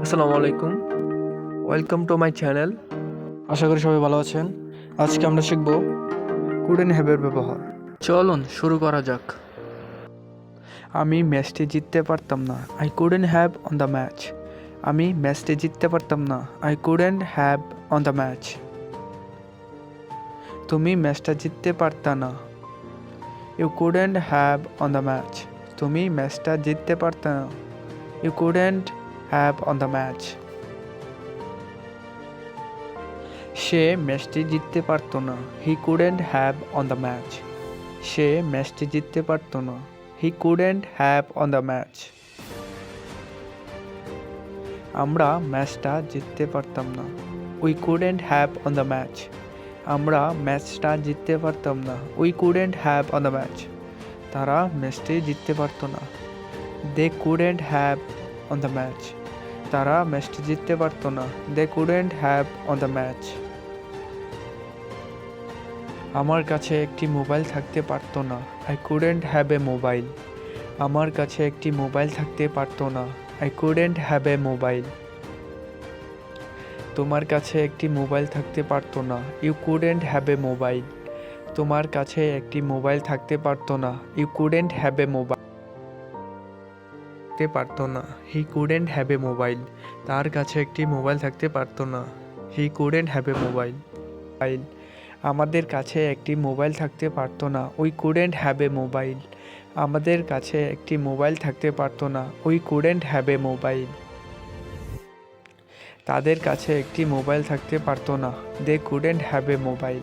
আসসালামু আলাইকুম। Welcome to my channel. আশা করি সবাই ভালো আছেন। আজকে আমরা শিখব কুডেন হ্যাভের ব্যবহার। চলুন শুরু করা যাক। আমি ম্যাচটি জিততে পারতাম না। I couldn't have won the match. আমি ম্যাচটি জিততে পারতাম না। I couldn't have won the match. তুমি ম্যাচটা জিততে পারতা না। You couldn't have won the match. তুমি ম্যাচটা জিততে পারতা না। You couldn't have won the match. সে ম্যাচটি জিততে পারত না। He couldn't have won the match. সে ম্যাচটি জিততে পারত না। He couldn't have won the match. আমরা ম্যাচটা জিততে পারতাম না। We couldn't have won the match. আমরা ম্যাচটা জিততে পারতাম না। We couldn't have won the match. তারা ম্যাচটি জিততে পারত না। They couldn't have won the match. তারা ম্যাচটি জিততে পারত না। They couldn't have won the match. আমার কাছে একটি মোবাইল থাকতে পারত না। I couldn't have a mobile. আমার কাছে একটি মোবাইল থাকতে পারত না। I couldn't have a mobile. তোমার কাছে একটি মোবাইল থাকতে পারত না। You couldn't have a mobile. তোমার কাছে একটি মোবাইল থাকতে পারত না। You couldn't have a mobile. থাকতে পারত না। He couldn't have a mobile. তার কাছে একটি মোবাইল থাকতে পারত না। He couldn't have a mobile. আমাদের কাছে একটি মোবাইল থাকতে পারত না। We couldn't have a mobile. আমাদের কাছে একটি মোবাইল থাকতে পারত না। We couldn't have a mobile. তাদের কাছে একটি মোবাইল থাকতে পারত না। They couldn't have a mobile.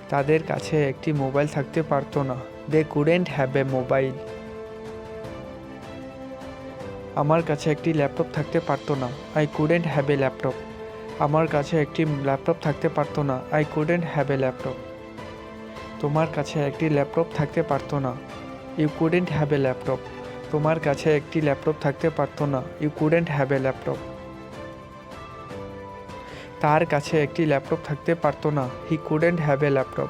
তাদের কাছে একটি মোবাইল থাকতে পারত না। They couldn't have a mobile. আমার কাছে একটি ল্যাপটপ থাকতে পারত না। I couldn't have a laptop. আমার কাছে একটি ল্যাপটপ থাকতে পারত না। I couldn't have a laptop. তোমার কাছে একটি ল্যাপটপ থাকতে পারত না। You couldn't have a laptop. তোমার কাছে একটি ল্যাপটপ থাকতে পারত না। You couldn't have a laptop. তার কাছে একটি ল্যাপটপ থাকতে পারত না। He couldn't have a laptop.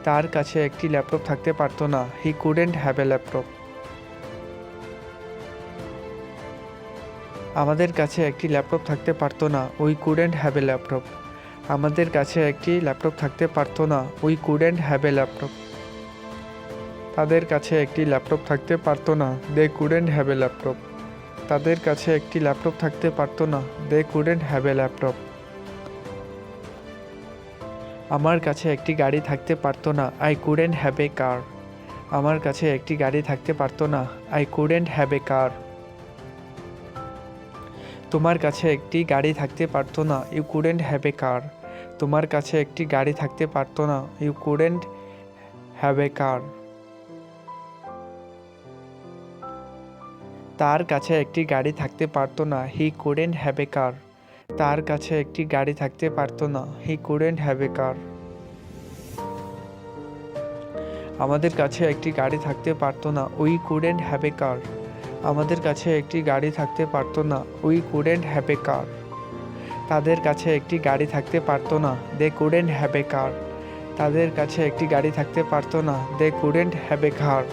তার কাছে একটি ল্যাপটপ থাকতে পারত না। He couldn't have a laptop. আমাদের কাছে একটি ল্যাপটপ থাকতে পারত না। We couldn't have a laptop. আমাদের কাছে একটি ল্যাপটপ থাকতে পারত না। We couldn't have a laptop. তাদের কাছে একটি ল্যাপটপ থাকতে পারত না। They couldn't have a laptop. তাদের কাছে একটি ল্যাপটপ থাকতে পারত না। They couldn't have a laptop. আমার কাছে একটি গাড়ি থাকতে পারত না। আই কুডেন্ট হ্যাভ এ কার। আমার কাছে একটি গাড়ি থাকতে পারত না। আই কুডেন্ট হ্যাভ এ কার। তোমার কাছে একটি গাড়ি থাকতে পারত না। ইউ কুডেন্ট হ্যাভ এ কার। তোমার কাছে একটি গাড়ি থাকতে পারত না। ইউ কুডেন্ট হ্যাভ এ কার। তার কাছে একটি গাড়ি থাকতে পারত না। হি কুডেন্ট হ্যাভ এ কার। তার কাছে একটি গাড়ি থাকতে পারত না। হি কুডেন্ট হ্যাভ এ কার। আমাদের কাছে একটি গাড়ি থাকতে পারত না। উই কুডেন্ট হ্যাভ এ কার। আমাদের কাছে একটি গাড়ি থাকতে পারত না। উই কুডেন্ট হ্যাভ এ কার। তাদের কাছে একটি গাড়ি থাকতে পারত না। দে কুডেন্ট হ্যাভ এ কার। তাদের কাছে একটি গাড়ি থাকতে পারত না। They couldn't have A car.